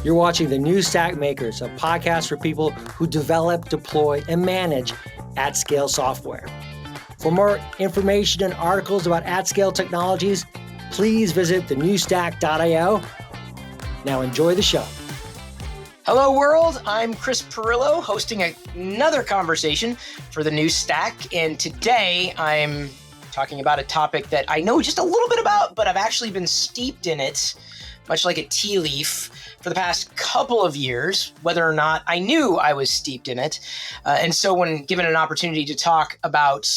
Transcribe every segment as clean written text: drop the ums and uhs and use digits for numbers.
You're watching the New Stack Makers, a podcast for people who develop, deploy, and manage at-scale software. For more information and articles about at-scale technologies, please visit thenewstack.io. Now enjoy the show. Hello, world. I'm Chris Pirillo, hosting another conversation for the New Stack. And today I'm talking about a topic that I know just a little bit about, but I've actually been steeped in it, much like a tea leaf, for the past couple of years, whether or not I knew I was steeped in it. And so when given an opportunity to talk about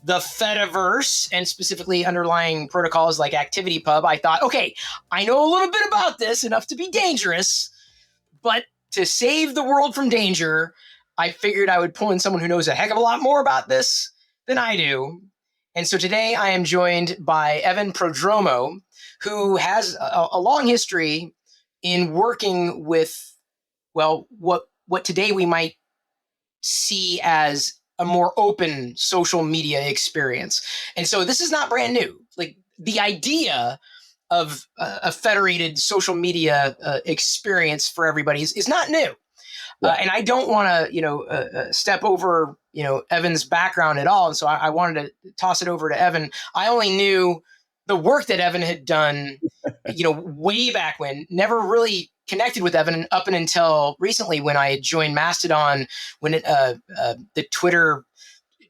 the Fediverse and specifically underlying protocols like ActivityPub, I thought, okay, I know a little bit about this, enough to be dangerous, but to save the world from danger, I figured I would pull in someone who knows a heck of a lot more about this than I do. And so today I am joined by Evan Prodromou, who has a long history in working with, well, what today we might see as a more open social media experience. And so this is not brand new. Like, the idea of a federated social media experience for everybody is not new. Yeah. And I don't want to, step over, Evan's background at all. And so I wanted to toss it over to Evan. I only knew the work that Evan had done, way back when. Never really connected with Evan up and until recently when I had joined Mastodon, when the Twitter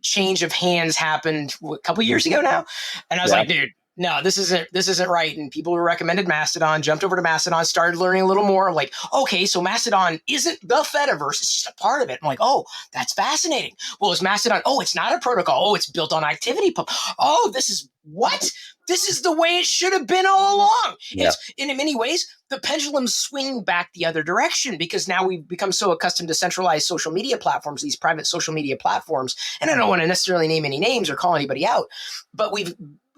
change of hands happened a couple years ago now. And I was like, dude, no, this isn't right. And people who recommended Mastodon, jumped over to Mastodon, started learning a little more. I'm like, okay, so Mastodon isn't the Fediverse, it's just a part of it. I'm like, oh, that's fascinating. Well, is Mastodon, it's not a protocol. Oh, it's built on ActivityPub. Oh, this is the way it should have been all along. Yeah. It's, in many ways, the pendulum's swinging back the other direction, because now we've become so accustomed to centralized social media platforms, these private social media platforms. And I don't want to necessarily name any names or call anybody out, but we've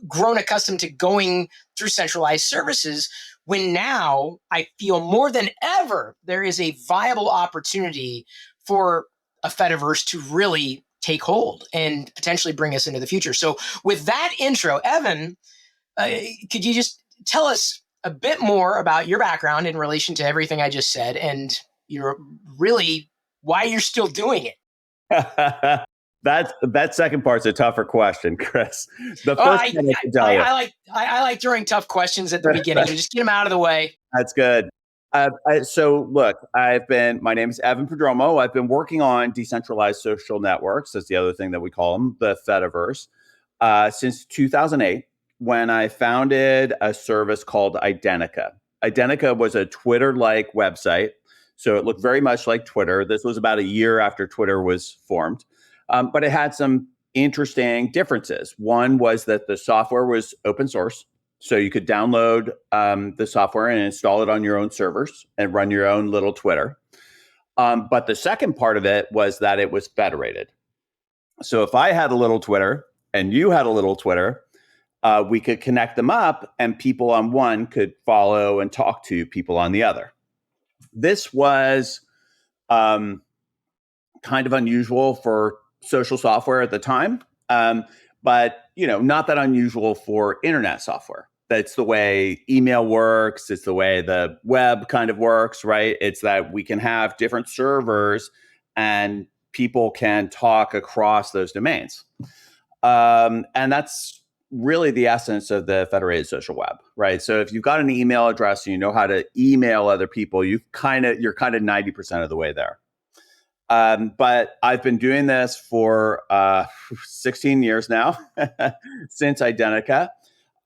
grown accustomed to going through centralized services, when now I feel more than ever there is a viable opportunity for a Fediverse to really take hold and potentially bring us into the future. So with that intro, Evan, could you just tell us a bit more about your background in relation to everything I just said, and why you're still doing it? That second part's a tougher question, Chris. The first thing I can tell you. I like throwing tough questions at the beginning. Just get them out of the way. That's good. So look, my name is Evan Prodromou. I've been working on decentralized social networks. That's the other thing that we call them, the Fediverse, since 2008, when I founded a service called Identi.ca. Identi.ca was a Twitter-like website. So it looked very much like Twitter. This was about a year after Twitter was formed. But it had some interesting differences. One was that the software was open source. So you could download the software and install it on your own servers and run your own little Twitter. But the second part of it was that it was federated. So if I had a little Twitter and you had a little Twitter, we could connect them up, and people on one could follow and talk to people on the other. This was kind of unusual for social software at the time, but not that unusual for internet software. That's the way email works. It's the way the web kind of works, right? It's that we can have different servers and people can talk across those domains. And that's really the essence of the federated social web, right? So if you've got an email address and you know how to email other people, you're kind of 90% of the way there. But I've been doing this for 16 years now, since Identi.ca.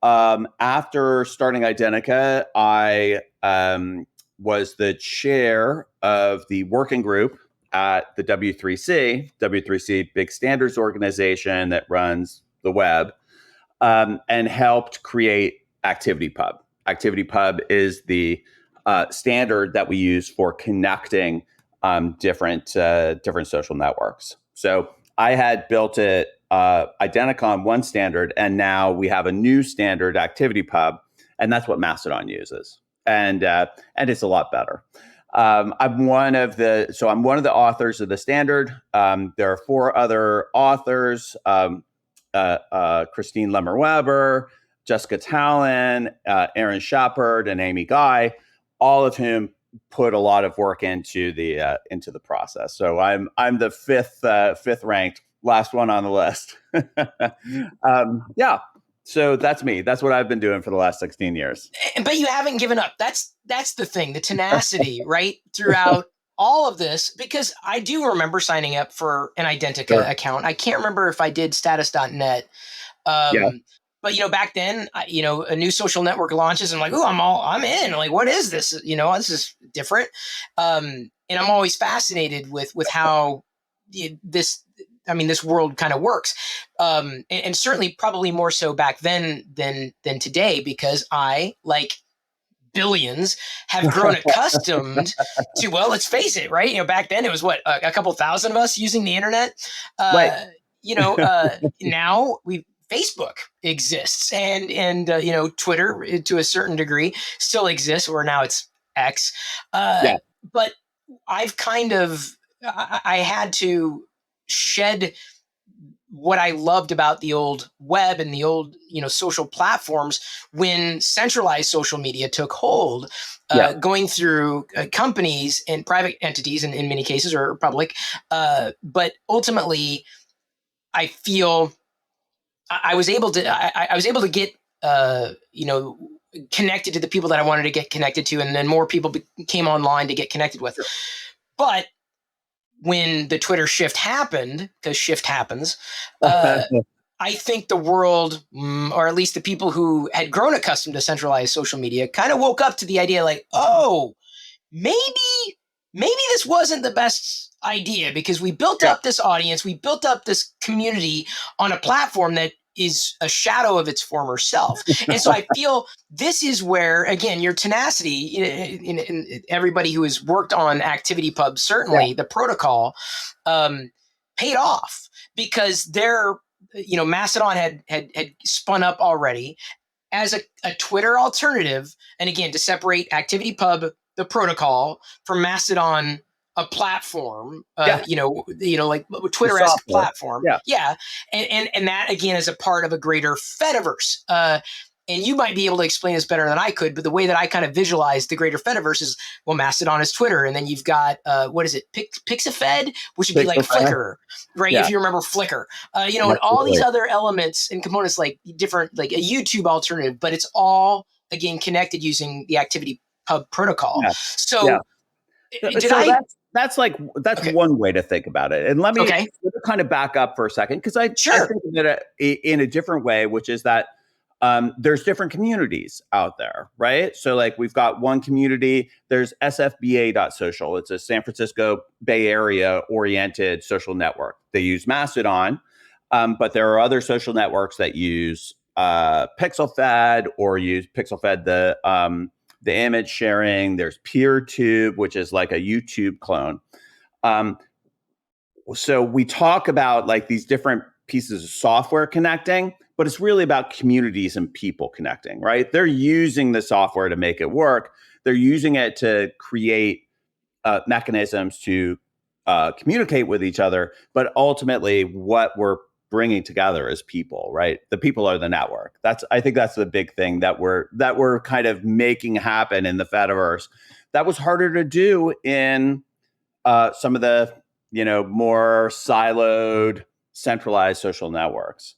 After starting Identi.ca, I was the chair of the working group at the W3C. W3C, big standards organization that runs the web, and helped create ActivityPub. ActivityPub is the standard that we use for connecting different social networks. So I had built it Identi.ca on one standard, and now we have a new standard, ActivityPub, and that's what Mastodon uses, and it's a lot better. I'm one of the authors of the standard. There are 4 other authors: Christine Lemmer-Weber, Jessica Talon, Aaron Shepard, and Amy Guy, all of whom put a lot of work into the process. So I'm the fifth ranked, last one on the list. Yeah. So that's me. That's what I've been doing for the last 16 years. But you haven't given up. That's the thing, the tenacity, right? Throughout all of this, because I do remember signing up for an Identi.ca account. I can't remember if I did status.net. Yeah. But back then, a new social network launches, and I'm like, I'm in. Like, what is this? This is different. And I'm always fascinated with how this world kind of works. And certainly probably more so back then than today, because I, like billions, have grown accustomed to, well, let's face it, right? Back then it was what, a couple thousand of us using the internet. Right. Now Facebook exists, and Twitter to a certain degree still exists, or now it's X. Yeah. But I've kind of I had to shed what I loved about the old web and the old social platforms when centralized social media took hold, going through companies and private entities, and in many cases, or public. But ultimately, I feel I was able to get connected to the people that I wanted to get connected to, and then more people came online to get connected with. Sure. But when the Twitter shift happened, because shift happens, I think the world, or at least the people who had grown accustomed to centralized social media, kind of woke up to the idea, like, oh, maybe this wasn't the best idea, because we built up this audience, we built up this community on a platform that is a shadow of its former self. And so I feel this is where, again, your tenacity, in everybody who has worked on ActivityPub, certainly the protocol, paid off, because Mastodon had spun up already as a Twitter alternative. And again, to separate ActivityPub, the protocol, from Mastodon, a platform, like Twitter-esque platform. And that, again, is a part of a greater Fediverse. And you might be able to explain this better than I could, but the way that I kind of visualize the greater Fediverse is, well, Mastodon is Twitter, and then you've got, what is it, Pixafed, which would be like Flickr, right? If you remember Flickr, and all these other elements and components, like different, like a YouTube alternative, but it's all, again, connected using the ActivityPub protocol. So that's one way to think about it. And let me kind of back up for a second, because I think of it in a different way, which is that there's different communities out there, right? So like we've got one community, there's SFBA.social. It's a San Francisco Bay Area oriented social network. They use Mastodon, but there are other social networks that use PixelFed, or use PixelFed, the image sharing. There's PeerTube, which is like a YouTube clone. So we talk about like these different pieces of software connecting, but it's really about communities and people connecting, right? They're using the software to make it work. They're using it to create mechanisms to communicate with each other. But ultimately, what we're bringing together is people, right? The people are the network. I think that's the big thing that we're kind of making happen in the Fediverse. That was harder to do in some of the more siloed, centralized social networks.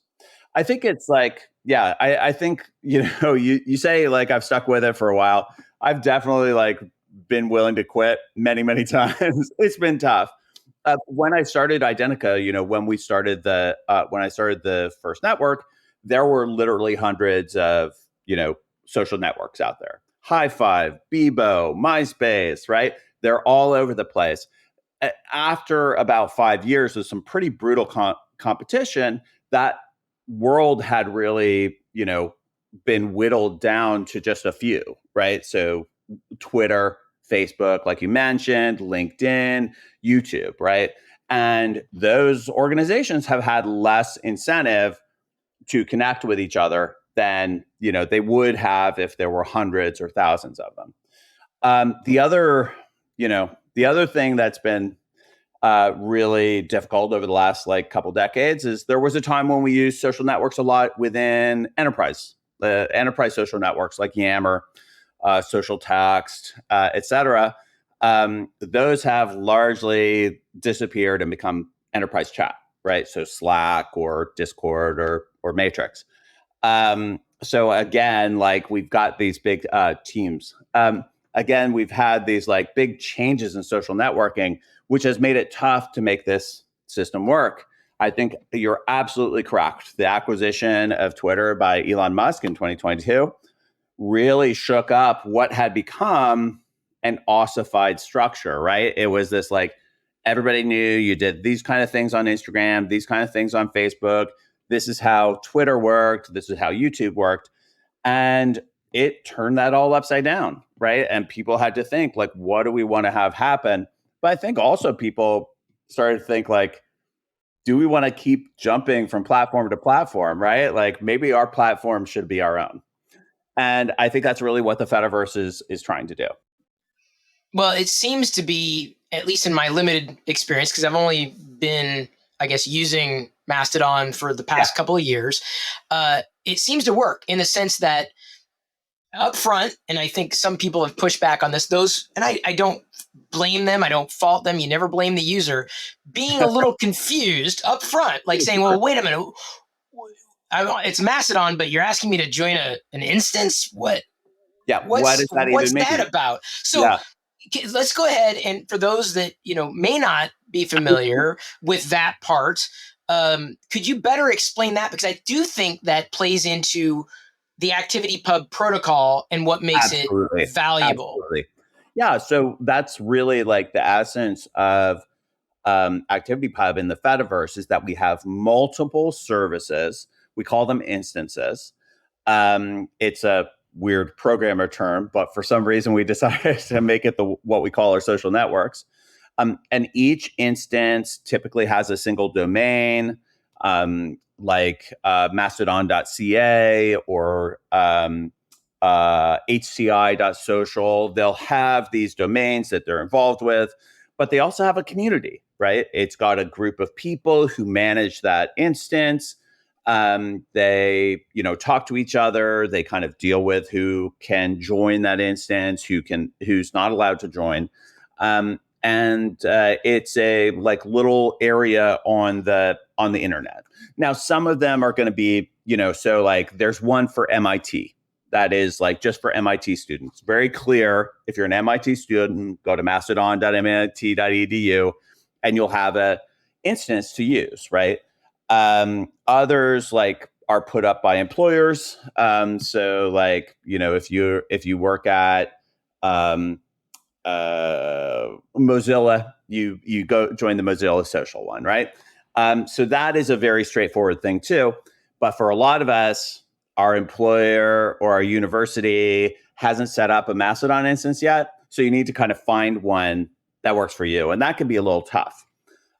I think it's like, I think, you say like I've stuck with it for a while. I've definitely like been willing to quit many, many times. It's been tough. When I started Identi.ca, when I started the first network, there were literally hundreds of, social networks out there. High Five, Bebo, MySpace, right? They're all over the place. After about 5 years of some pretty brutal competition, that world had really, been whittled down to just a few, right? So Twitter, Facebook, like you mentioned, LinkedIn, YouTube, right? And those organizations have had less incentive to connect with each other than, they would have if there were hundreds or thousands of them. The other thing that's been really difficult over the last couple decades is there was a time when we used social networks a lot within enterprise social networks like Yammer, Social Text, et cetera. Those have largely disappeared and become enterprise chat, right? So Slack or Discord or Matrix. So again, like we've got these big teams. Again, we've had these like big changes in social networking, which has made it tough to make this system work. I think you're absolutely correct. The acquisition of Twitter by Elon Musk in 2022 really shook up what had become an ossified structure, right? It was this like everybody knew you did these kind of things on Instagram, these kind of things on Facebook. This is how Twitter worked. This is how YouTube worked. And it turned that all upside down, right? And people had to think, like, what do we want to have happen? But I think also people started to think, like, do we want to keep jumping from platform to platform, right? Like, maybe our platform should be our own. And I think that's really what the Fediverse is trying to do. Well, it seems to be, at least in my limited experience, because I've only been, I guess, using Mastodon for the past couple of years. It seems to work in the sense that up front, and I think some people have pushed back on this, and I don't blame them, I don't fault them, you never blame the user, being a little confused up front, like saying, well, wait a minute, it's Mastodon, but you're asking me to join an instance? What? Yeah, what does that even mean? What's that about? So let's go ahead, and for those that may not be familiar with that part, could you better explain that? Because I do think that plays into the ActivityPub protocol and what makes it valuable. Absolutely. Yeah, so that's really like the essence of ActivityPub in the Fediverse, is that we have multiple services. We call them instances. It's a weird programmer term, but for some reason we decided to make it what we call our social networks. And each instance typically has a single domain, like mastodon.ca or hci.social. They'll have these domains that they're involved with, but they also have a community, right? It's got a group of people who manage that instance. They, talk to each other. They kind of deal with who can join that instance, who's not allowed to join. And it's a like little area on the internet. Now, some of them are going to be, so like there's one for MIT that is like just for MIT students. Very clear. If you're an MIT student, go to mastodon.mit.edu and you'll have a instance to use, right? Others like are put up by employers. So like, if you work at Mozilla, you go join the Mozilla social one, right? So that is a very straightforward thing too. But for a lot of us, our employer or our university hasn't set up a Mastodon instance yet. So you need to kind of find one that works for you. And that can be a little tough.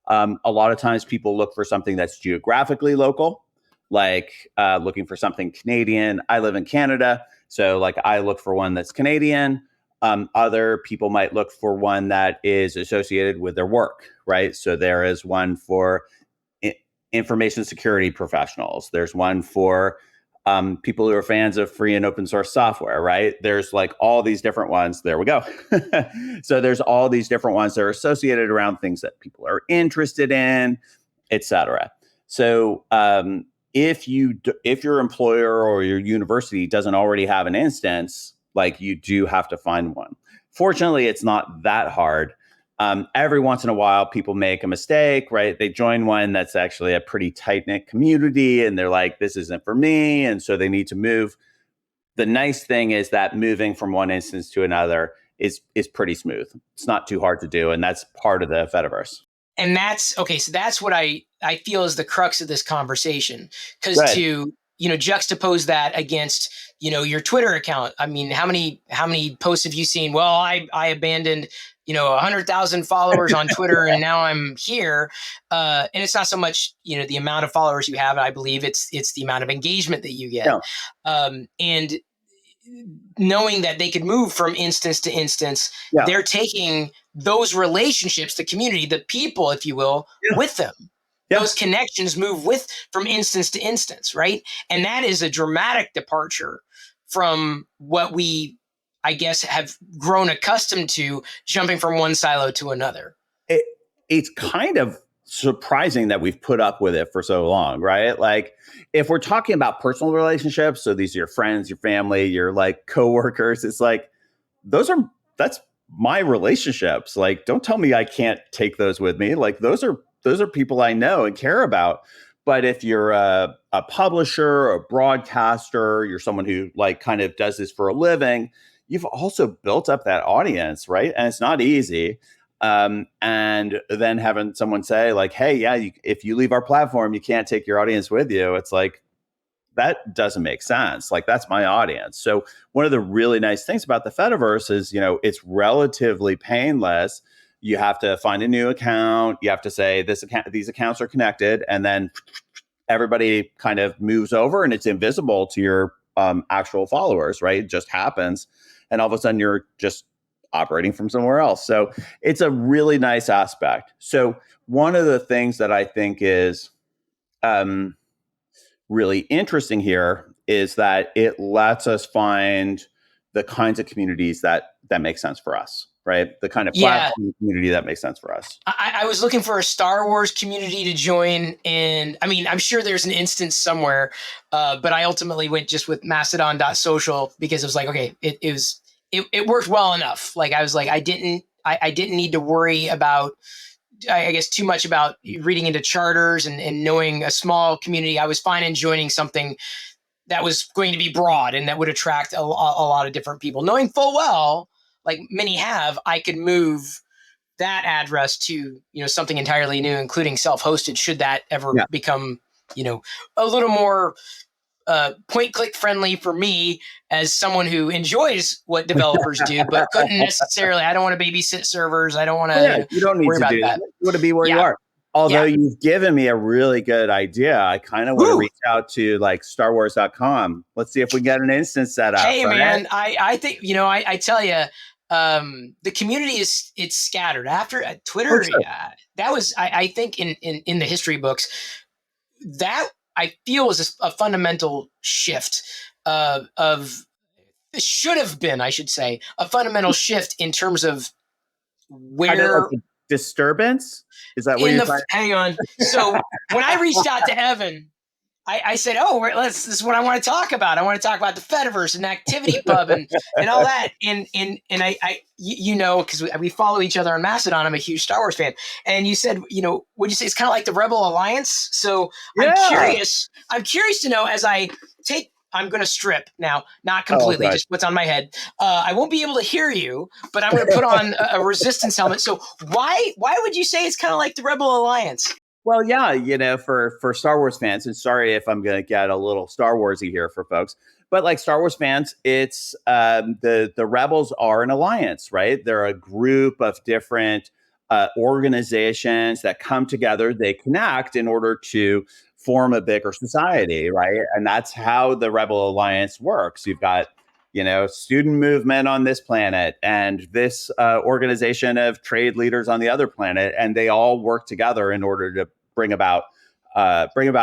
A lot of times people look for something that's geographically local, like looking for something Canadian. I live in Canada. So like I look for one that's Canadian. Other people might look for one that is associated with their work, right? So there is one for information security professionals. There's one for people who are fans of free and open source software, right? There's like all these different ones. There we go. So there's all these different ones that are associated around things that people are interested in, et cetera. So if your employer or your university doesn't already have an instance, like you do have to find one. Fortunately, it's not that hard. Every once in a while, people make a mistake, right? They join one that's actually a pretty tight-knit community, and they're like, this isn't for me, and so they need to move. The nice thing is that moving from one instance to another is pretty smooth. It's not too hard to do, and that's part of the Fediverse. And that's, okay, so that's what I feel is the crux of this conversation. Because to, juxtapose that against, your Twitter account. I mean, how many posts have you seen? Well, I abandoned 100,000 followers on Twitter and now I'm here. And it's not so much, the amount of followers you have. I believe it's the amount of engagement that you get. Yeah. And knowing that they could move from instance to instance, they're taking those relationships, the community, the people, if you will, with them. Yeah. Those connections move from instance to instance, right? And that is a dramatic departure from what we I guess, have grown accustomed to jumping from one silo to another. It's kind of surprising that we've put up with it for so long, right? Like, if we're talking about personal relationships, so these are your friends, your family, your like coworkers, it's like that's my relationships. Like, don't tell me I can't take those with me. Like, those are people I know and care about. But if you're a publisher, a broadcaster, you're someone who like kind of does this for a living, you've also built up that audience, right? And it's not easy. And then having someone say like, hey, yeah, if you leave our platform, you can't take your audience with you. It's like, that doesn't make sense. Like, that's my audience. So one of the really nice things about the Fediverse is, it's relatively painless. You have to find a new account. You have to say these accounts are connected, and then everybody kind of moves over, and it's invisible to your actual followers, right? It just happens. And all of a sudden you're just operating from somewhere else. So it's a really nice aspect. So one of the things that I think is really interesting here is that it lets us find the kinds of communities that make sense for us, right? The kind of platform community that makes sense for us. I was looking for a Star Wars community to join, and I mean, I'm sure there's an instance somewhere, but I ultimately went just with Mastodon.social because it was like, okay, it worked well enough. Like, I was like, I didn't need to worry about, I guess, too much about reading into charters and knowing a small community. I was fine in joining something that was going to be broad and that would attract a lot of different people, knowing full well, like many have, I could move that address to, something entirely new, including self-hosted, should that ever become, a little more point click friendly for me as someone who enjoys what developers do, but couldn't necessarily. I don't want to babysit servers. I don't want to. You don't need worry to about do that. You want to be where you are. Although you've given me a really good idea, I kind of want to reach out to like StarWars.com. Let's see if we get an instance set up. Hey, man, I think I tell you, the community it's scattered. After Twitter, that was I think in the history books that I feel was a fundamental shift of should have been, I should say, a fundamental shift in terms of where disturbance. Is that what you're trying? Hang on. So when I reached out to Evan, I said, this is what I want to talk about. I want to talk about the Fediverse and Activity Pub and all that. And I because we follow each other on Mastodon. I'm a huge Star Wars fan. And you said, would you say it's kind of like the Rebel Alliance? So I'm curious to know as I'm going to strip now, not completely, just what's on my head. I won't be able to hear you, but I'm going to put on a resistance helmet. So why would you say it's kind of like the Rebel Alliance? Well, yeah, for Star Wars fans, and sorry if I'm going to get a little Star Warsy here for folks, but like Star Wars fans, it's the Rebels are an alliance, right? They're a group of different organizations that come together. They connect in order to form a bigger society, right? And that's how the Rebel Alliance works. You've got student movement on this planet and this organization of trade leaders on the other planet, and they all work together in order to bring about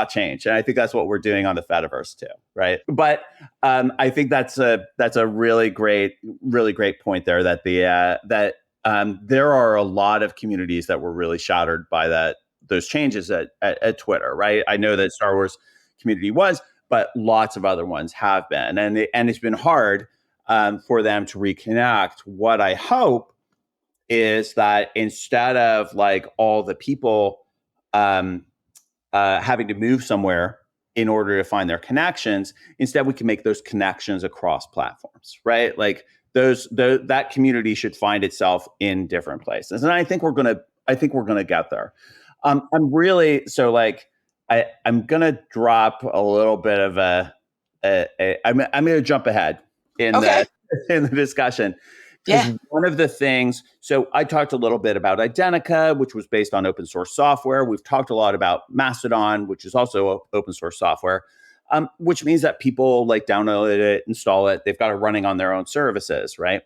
change. And I think that's what we're doing on the Fediverse too, right? But I think that's a really great point there. That there are a lot of communities that were really shattered by those changes at Twitter, right? I know that Star Wars community was, but lots of other ones have been, and it's been hard for them to reconnect. What I hope is that instead of like all the people having to move somewhere in order to find their connections, instead we can make those connections across platforms, right? Like that community should find itself in different places, and I think we're gonna get there. I'm really so like. I'm gonna drop a little bit of I'm gonna jump ahead in the discussion. Because one of the things, so I talked a little bit about Identi.ca, which was based on open source software. We've talked a lot about Mastodon, which is also open source software, which means that people like download it, install it. They've got it running on their own services, right?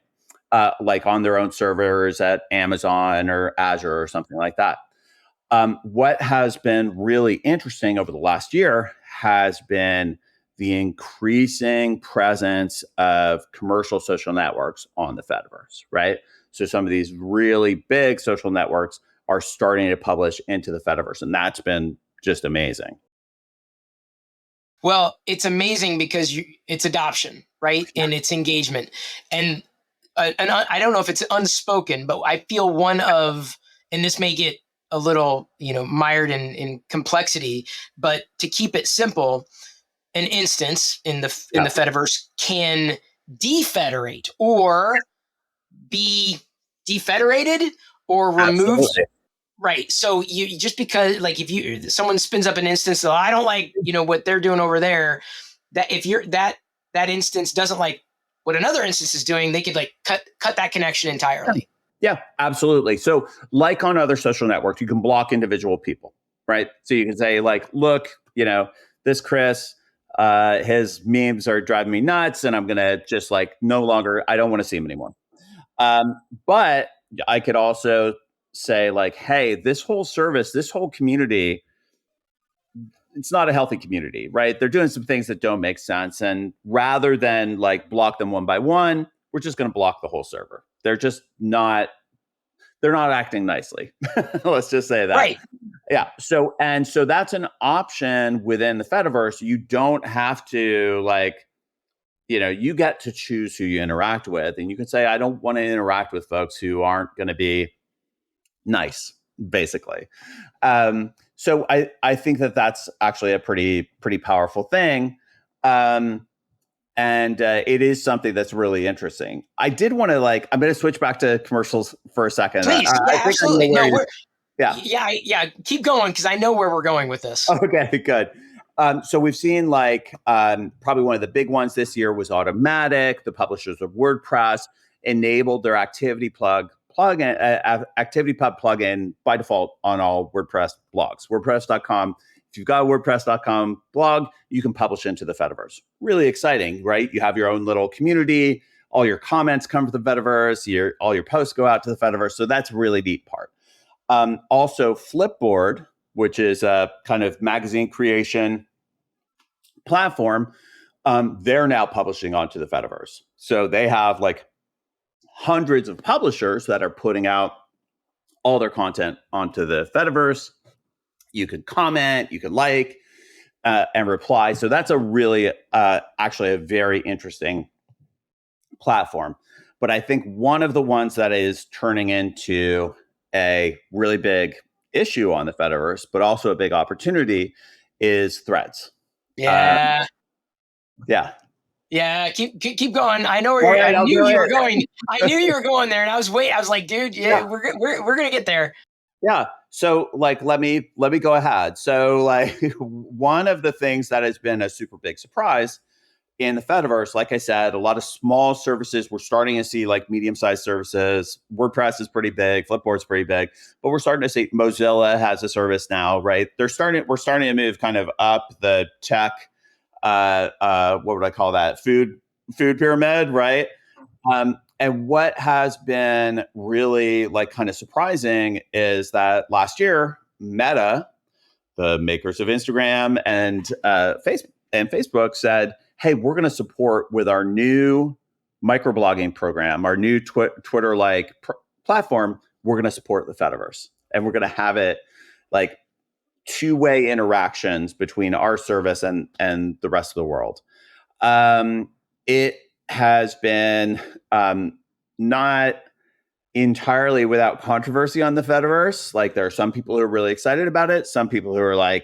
Like on their own servers at Amazon or Azure or something like that. What has been really interesting over the last year has been the increasing presence of commercial social networks on the Fediverse, right? So some of these really big social networks are starting to publish into the Fediverse, and that's been just amazing. Well, it's amazing because it's adoption, right? And it's engagement. And I don't know if it's unspoken, but I feel one of, and this may get a little, mired in complexity, but to keep it simple, an instance in the Fediverse can defederate or be defederated or removed. Absolutely. Right. So you just because if someone spins up an instance, so I don't like, what they're doing over there, that if you're that instance doesn't like what another instance is doing, they could cut that connection entirely. Yeah, absolutely. So like on other social networks, you can block individual people, right? So you can say look, this Chris, his memes are driving me nuts and I'm going to just no longer, I don't want to see him anymore. But I could also say hey, this whole service, this whole community, it's not a healthy community, right? They're doing some things that don't make sense. And rather than block them one by one, we're just going to block the whole server. They're not acting nicely. Let's just say that. Right. Yeah. So that's an option within the Fediverse. You don't have to you get to choose who you interact with. And you can say, I don't want to interact with folks who aren't going to be nice, basically. So I think that that's actually a pretty powerful thing. And it is something that's really interesting. I did want to I'm going to switch back to commercials for a second. Please. I Absolutely. Yeah. Yeah. Keep going because I know where we're going with this. Okay, good. So we've seen probably one of the big ones this year was Automatic. The publishers of WordPress enabled their Activity Pub plugin by default on all WordPress blogs. WordPress.com. If you've got a WordPress.com blog, you can publish into the Fediverse. Really exciting, right? You have your own little community. All your comments come from the Fediverse. All your posts go out to the Fediverse. So that's a really neat part. Also, Flipboard, which is a kind of magazine creation platform, they're now publishing onto the Fediverse. So they have hundreds of publishers that are putting out all their content onto the Fediverse. You can comment, you can and reply. So that's a really, actually a very interesting platform. But I think one of the ones that is turning into a really big issue on the Fediverse, but also a big opportunity, is Threads. Yeah. Yeah. Keep going. I know where I knew you were going. I knew you were going there, and I was waiting. I was like, dude, we're gonna get there. Yeah. So let me go ahead. So one of the things that has been a super big surprise in the Fediverse, like I said, a lot of small services. We're starting to see medium-sized services. WordPress is pretty big. Flipboard's pretty big, but we're starting to see Mozilla has a service now, right? We're starting to move kind of up the tech. What would I call that? Food pyramid, right? And what has been really kind of surprising is that last year, Meta, the makers of Instagram and Facebook, said, hey, we're going to support with our new microblogging program, our new Twitter-like platform, we're going to support the Fediverse. And we're going to have it two-way interactions between our service and the rest of the world. It has been not entirely without controversy on the Fediverse. There are some people who are really excited about it. Some people who are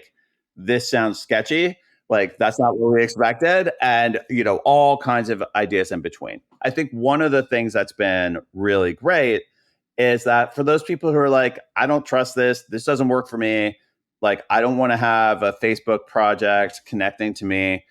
this sounds sketchy. That's not what we expected. And, all kinds of ideas in between. I think one of the things that's been really great is that for those people who are I don't trust this doesn't work for me. I don't want to have a Facebook project connecting to me.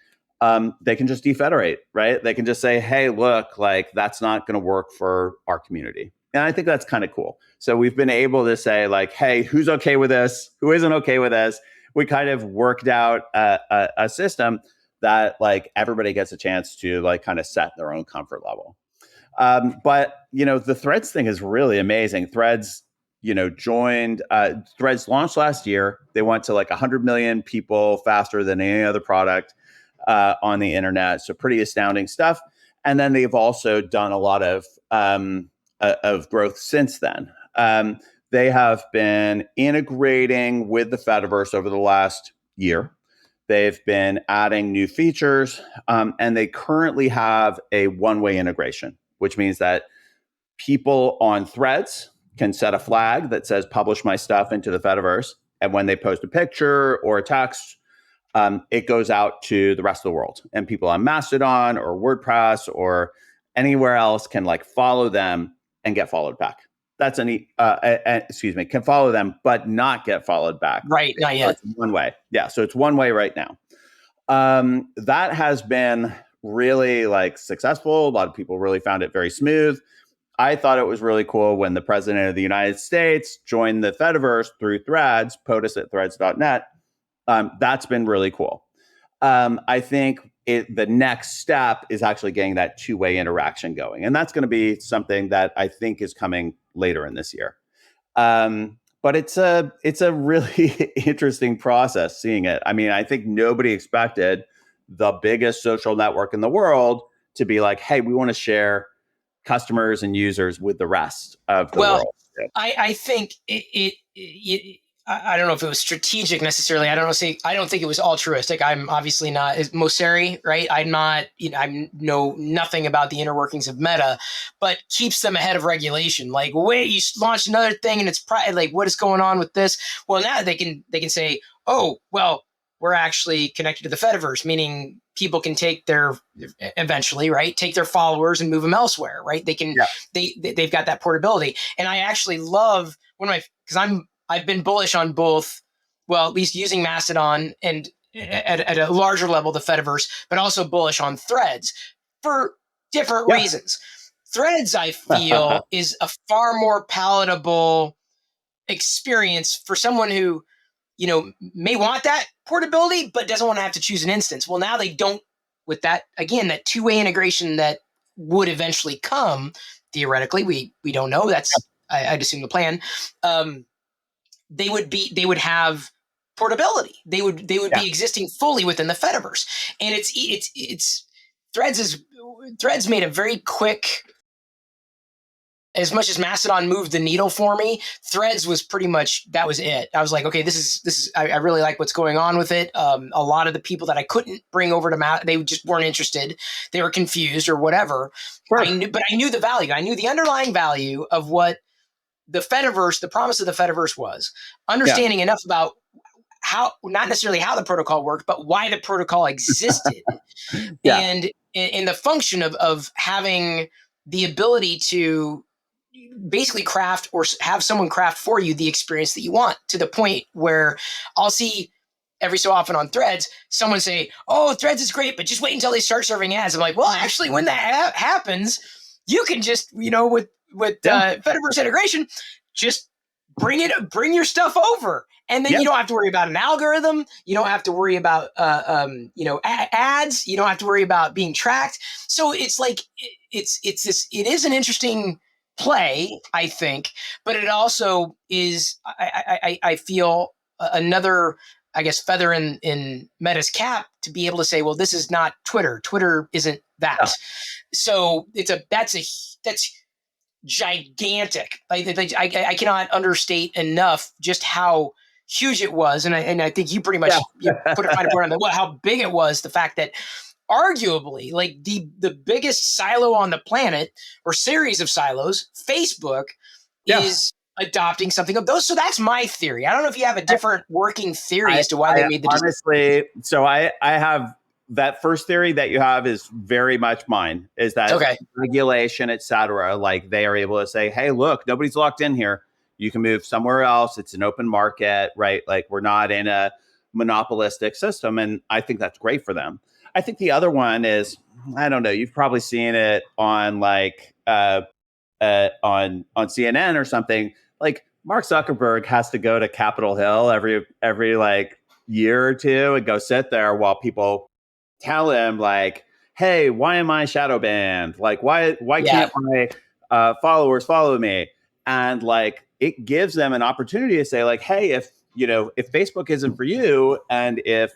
They can just defederate, right? They can just say, hey, look, that's not going to work for our community. And I think that's kind of cool. So we've been able to say hey, who's okay with this? Who isn't okay with this? We kind of worked out a system that everybody gets a chance to kind of set their own comfort level. But, the Threads thing is really amazing. Threads, Threads launched last year. They went to 100 million people faster than any other product. on the internet. So pretty astounding stuff. And then they've also done a lot of growth since then. They have been integrating with the Fediverse over the last year. They've been adding new features, and they currently have a one-way integration, which means that people on Threads can set a flag that says publish my stuff into the Fediverse. And when they post a picture or a text, it goes out to the rest of the world. And people on Mastodon or WordPress or anywhere else can like follow them and get followed back. That's can follow them, but not get followed back. Right, not yet. It's one way. Yeah, so it's one way right now. That has been really like successful. A lot of people really found it very smooth. I thought it was really cool when the president of the United States joined the Fediverse through Threads, POTUS at threads.net. That's been really cool. I think the next step is actually getting that two-way interaction going. And that's going to be something that I think is coming later in this year. But it's a really interesting process seeing it. I mean, I think nobody expected the biggest social network in the world to be like, hey, we want to share customers and users with the rest of the world. I think I don't know if it was strategic necessarily. I don't think it was altruistic. I'm obviously not Mosseri, right? I'm not, I know nothing about the inner workings of Meta, but keeps them ahead of regulation. Like, wait, you launched another thing and it's like, what is going on with this? Well, now they can say, oh, well, we're actually connected to the Fediverse, meaning people can take their followers and move them elsewhere, right? They can, they've got that portability. And I actually love because I've been bullish on both, well, at least using Mastodon and at a larger level, the Fediverse, but also bullish on Threads for different reasons. Threads, I feel, is a far more palatable experience for someone who, may want that portability, but doesn't want to have to choose an instance. Well, now they don't, with that, again, that two-way integration that would eventually come, theoretically, we don't know. That's, I'd assume, the plan. They would have portability. They would be existing fully within the Fediverse. And it's Threads made a very quick, as much as Mastodon moved the needle for me, Threads was pretty much, that was it. I was like, okay, this is I really like what's going on with it. A lot of the people that I couldn't bring over to Mastodon, they just weren't interested. They were confused or whatever. Sure. But I knew the value. I knew the underlying value of what the Fediverse, the promise of the Fediverse was. Understanding enough about how, not necessarily how the protocol worked, but why the protocol existed. And in the function of having the ability to basically craft or have someone craft for you the experience that you want, to the point where I'll see every so often on Threads, someone say, oh, Threads is great, but just wait until they start serving ads. I'm like, well, actually, when that happens, you can just, with Fediverse integration, just bring your stuff over. And then you don't have to worry about an algorithm. You don't have to worry about, ads. You don't have to worry about being tracked. So it's like, it is an interesting play, I think, but it also is, I feel, another, I guess, feather in Meta's cap to be able to say, well, this is not Twitter. Twitter isn't that. Yeah. So that's gigantic. I cannot understate enough just how huge it was, and I think you pretty much you put a fine point on how big it was. The fact that arguably, like the biggest silo on the planet, or series of silos, Facebook is adopting something of those. So that's my theory. I don't know if you have a different working theory as to why they made the decision. Honestly, so I have that first theory that you have is very much mine, is that regulation, et cetera, like they are able to say, hey, look, nobody's locked in here. You can move somewhere else. It's an open market, right? Like we're not in a monopolistic system. And I think that's great for them. I think the other one is, I don't know, you've probably seen it on like on CNN or something. Like Mark Zuckerberg has to go to Capitol Hill every like year or two and go sit there while people tell him like, hey, why am I shadow banned? Like, why can't my followers follow me? And like, it gives them an opportunity to say like, hey, if Facebook isn't for you and if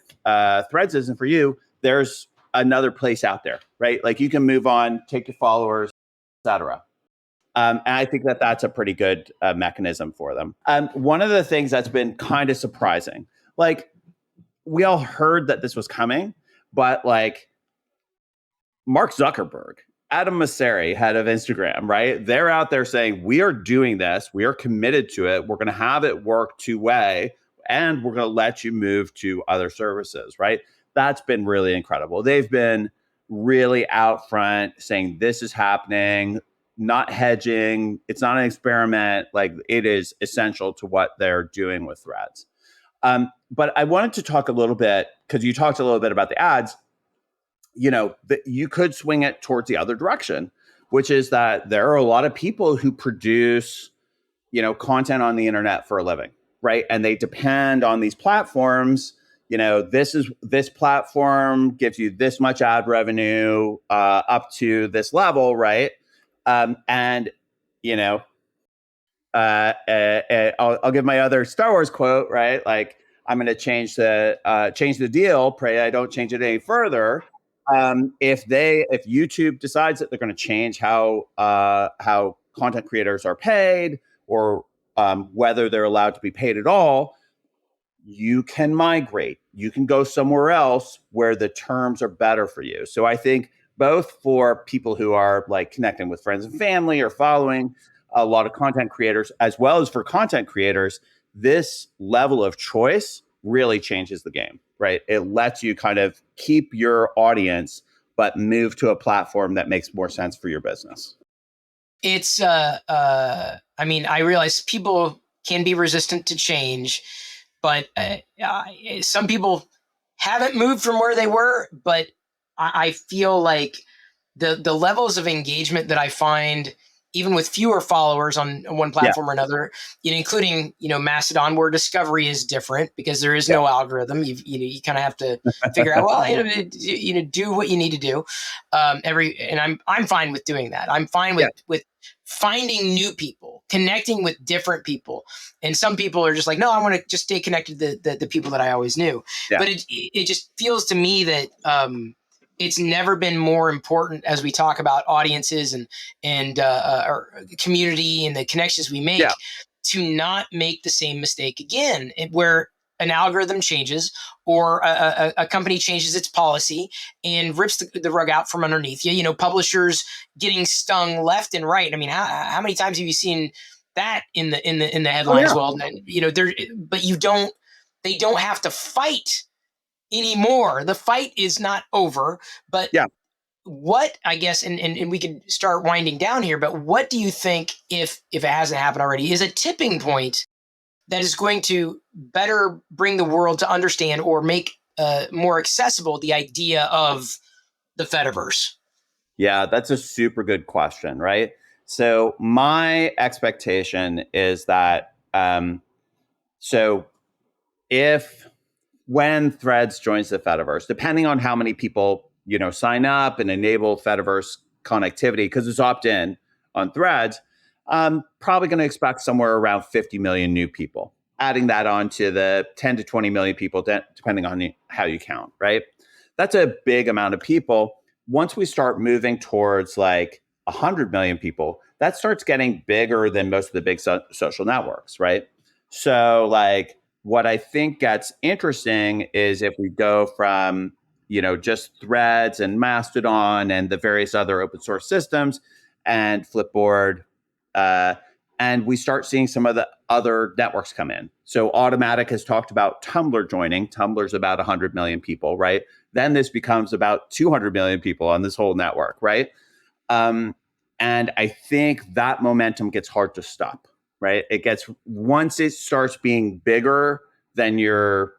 Threads isn't for you, there's another place out there, right? Like you can move on, take your followers, etc. And I think that that's a pretty good mechanism for them. One of the things that's been kind of surprising, like we all heard that this was coming, but like Mark Zuckerberg, Adam Mosseri, head of Instagram, right? They're out there saying, we are doing this. We are committed to it. We're going to have it work two-way, and we're going to let you move to other services, right? That's been really incredible. They've been really out front saying this is happening, not hedging. It's not an experiment. Like it is essential to what they're doing with Threads. But I wanted to talk a little bit, because you talked a little bit about the ads, that you could swing it towards the other direction, which is that there are a lot of people who produce, content on the internet for a living, right? And they depend on these platforms. This platform gives you this much ad revenue up to this level, right? And I'll give my other Star Wars quote, right? Like, I'm going to change the deal. Pray I don't change it any further. If YouTube decides that they're going to change how content creators are paid, or whether they're allowed to be paid at all, you can migrate. You can go somewhere else where the terms are better for you. So I think both for people who are like connecting with friends and family or following a lot of content creators, as well as for content creators, this level of choice really changes the game, right? It lets you kind of keep your audience, but move to a platform that makes more sense for your business. It's, I realize people can be resistant to change, but some people haven't moved from where they were, but I feel like the levels of engagement that I find, even with fewer followers on one platform or another, including, Mastodon, where discovery is different because there is no algorithm. You kind of have to figure out, do what you need to do. And I'm fine with doing that. I'm fine with finding new people, connecting with different people. And some people are just like, no, I want to just stay connected to the people that I always knew. Yeah. But it just feels to me that, it's never been more important as we talk about audiences and our community and the connections we make to not make the same mistake again, where an algorithm changes or a company changes its policy and rips the rug out from underneath you. Publishers getting stung left and right. I mean, how many times have you seen that in the headlines? Well, but they don't have to fight anymore. The fight is not over, but what, I guess, and we can start winding down here, but what do you think, if it hasn't happened already, is a tipping point that is going to better bring the world to understand or make more accessible the idea of the Fediverse? Yeah, that's a super good question, right? So my expectation is that when Threads joins the Fediverse, depending on how many people, sign up and enable Fediverse connectivity, because it's opt-in on Threads, I'm probably going to expect somewhere around 50 million new people, adding that on to the 10 to 20 million people, depending on how you count, right? That's a big amount of people. Once we start moving towards like 100 million people, that starts getting bigger than most of the big social networks, right? So like, what I think gets interesting is if we go from, just Threads and Mastodon and the various other open source systems and Flipboard, and we start seeing some of the other networks come in. So Automatic has talked about Tumblr joining. Tumblr's about 100 million people, right? Then this becomes about 200 million people on this whole network, right? And I think that momentum gets hard to stop. Right? Once it starts being bigger than your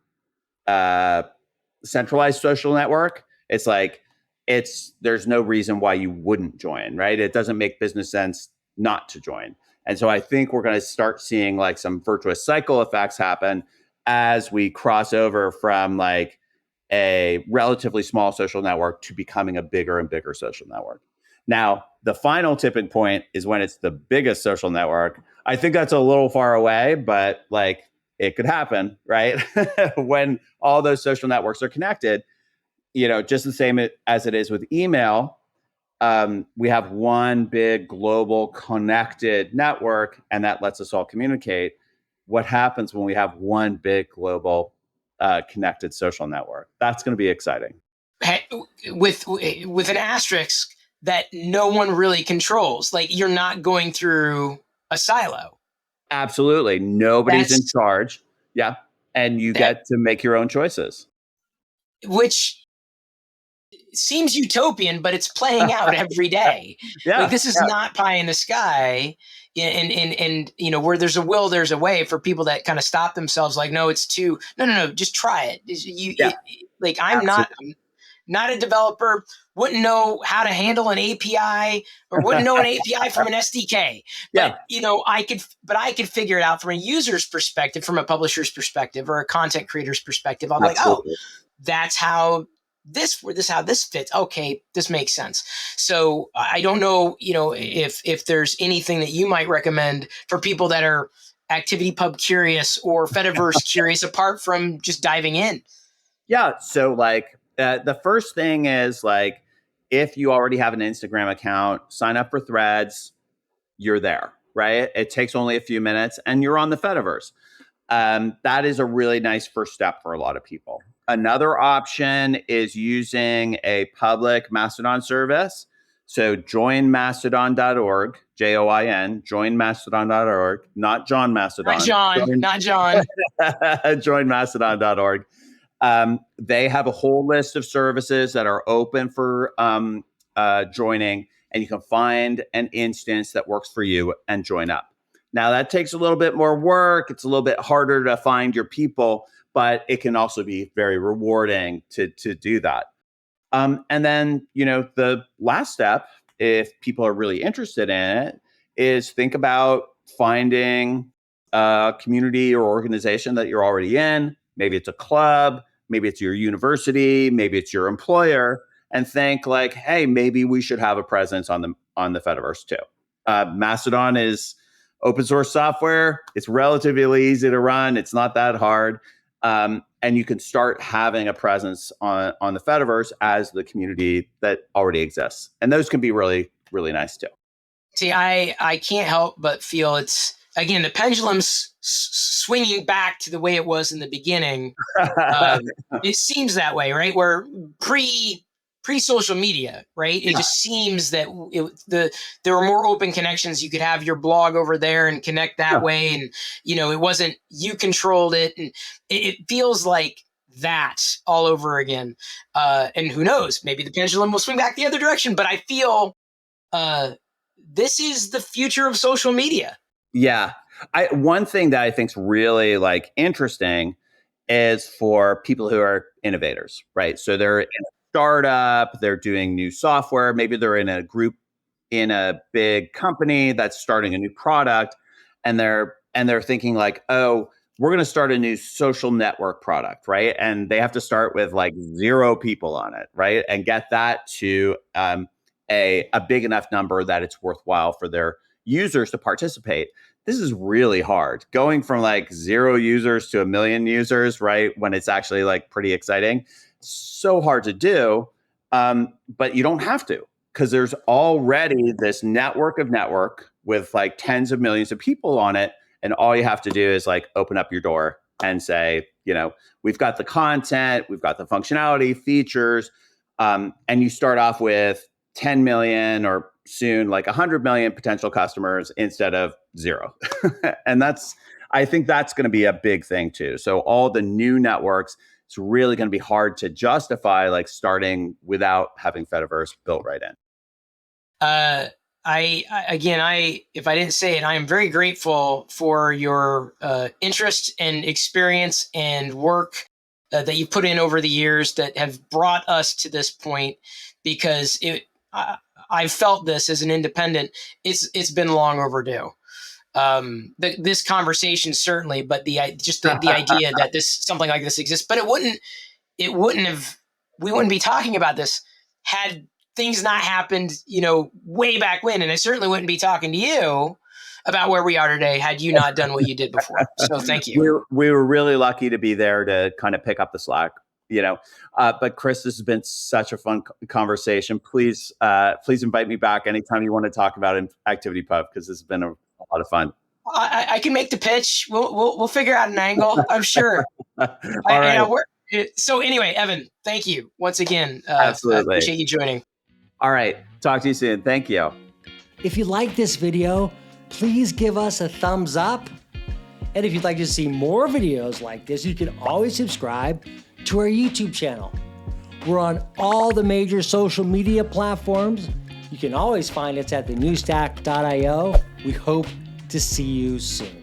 centralized social network, it's like, there's no reason why you wouldn't join, right? It doesn't make business sense not to join. And so I think we're going to start seeing like some virtuous cycle effects happen as we cross over from like a relatively small social network to becoming a bigger and bigger social network. Now, the final tipping point is when it's the biggest social network. I think that's a little far away, but like it could happen, right? When all those social networks are connected. just the same as it is with email, we have one big global connected network, and that lets us all communicate. What happens when we have one big global connected social network? That's going to be exciting. With an asterisk that no one really controls. Like, you're not going through a silo. Absolutely. Nobody's in charge. Yeah. And you get to make your own choices. Which seems utopian, but it's playing out every day. Yeah. Like, this is not pie in the sky. And where there's a will, there's a way, for people that kind of stop themselves. Like, no, it's too, no, just try it. I'm not a developer, wouldn't know how to handle an API, or wouldn't know an API from an SDK. But I could figure it out from a user's perspective, from a publisher's perspective, or a content creator's perspective. I'm like, oh, that's how this fits. Okay, this makes sense. So I don't know, if there's anything that you might recommend for people that are ActivityPub curious or Fediverse curious, apart from just diving in. Yeah. So the first thing is, if you already have an Instagram account, sign up for Threads, you're there, right? It takes only a few minutes and you're on the Fediverse. That is a really nice first step for a lot of people. Another option is using a public Mastodon service. So join mastodon.org, JOIN, join mastodon.org, not John Mastodon. Not John. Join mastodon.org. They have a whole list of services that are open for joining, and you can find an instance that works for you and join up. Now, that takes a little bit more work. It's a little bit harder to find your people, but it can also be very rewarding to do that. And then, the last step, if people are really interested in it, is think about finding a community or organization that you're already in. Maybe it's a club, maybe it's your university, maybe it's your employer, and think hey, maybe we should have a presence on the Fediverse too. Mastodon is open source software. It's relatively easy to run. It's not that hard. And you can start having a presence on the Fediverse as the community that already exists. And those can be really, really nice too. See, I can't help but feel it's, again, the pendulum's swinging back to the way it was in the beginning. It seems that way, right? Where pre-social media, right? It just seems that there were more open connections. You could have your blog over there and connect that way. And, it wasn't, you controlled it. And it feels like that all over again. And who knows, maybe the pendulum will swing back the other direction. But I feel this is the future of social media. Yeah. One thing that I think is really interesting is for people who are innovators, right? So they're in a startup, they're doing new software, maybe they're in a group in a big company that's starting a new product, and they're thinking oh, we're going to start a new social network product, right? And they have to start with 0 people on it, right? And get that to a big enough number that it's worthwhile for their users to participate. This is really hard. Going from 0 users to 1 million users, right? When it's actually pretty exciting. So hard to do. But you don't have to, because there's already this network with tens of millions of people on it. And all you have to do is open up your door and say, we've got the content, we've got the functionality, features, and you start off with 10 million or soon 100 million potential customers instead of 0. And I think that's going to be a big thing too. So all the new networks, it's really going to be hard to justify starting without having Fediverse built right in. If I didn't say it, I am very grateful for your interest and experience and work that you put in over the years that have brought us to this point, because I've felt this as an independent. It's been long overdue. This conversation certainly, but the idea that something like this exists, but we wouldn't be talking about this had things not happened, way back when. And I certainly wouldn't be talking to you about where we are today had you not done what you did before. So thank you. We were really lucky to be there to kind of pick up the slack. But Chris, this has been such a fun conversation. Please invite me back anytime you want to talk about Activity Puff, because this has been a lot of fun. I can make the pitch. We'll figure out an angle, I'm sure. All right. So anyway, Evan, thank you once again. Absolutely. I appreciate you joining. All right. Talk to you soon. Thank you. If you like this video, please give us a thumbs up. And if you'd like to see more videos like this, you can always subscribe to our YouTube channel. We're on all the major social media platforms. You can always find us at thenewstack.io. We hope to see you soon.